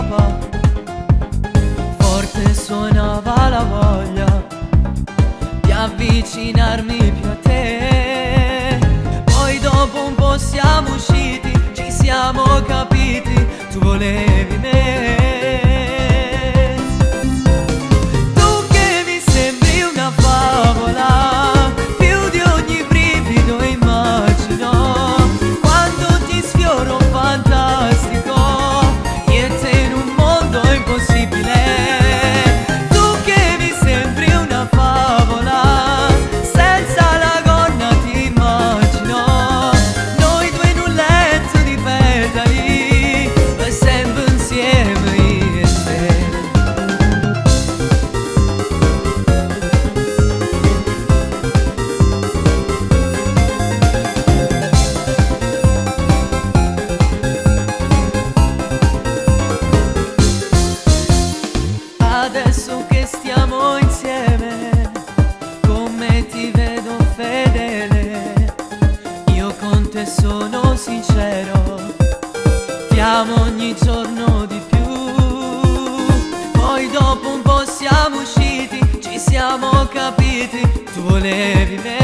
papà. Forte suonava la voglia di avvicinarmi più a te. Poi dopo un po' siamo usciti, ci siamo capiti, tu volevi me. Tu che mi sembri una favola, più di ogni brivido immagino, quando ti sfioro fantastico, io e te in un mondo impossibile. Tu che mi sembri una favola, senza la gonna ti immagino, noi due in un letto di petali, per sempre insieme io e te. Adesso che stiamo insieme, come ti vedo fedele, io con te sono sincero, ti amo ogni giorno di più. Poi dopo un po' siamo usciti, ci siamo capiti, tu volevi me.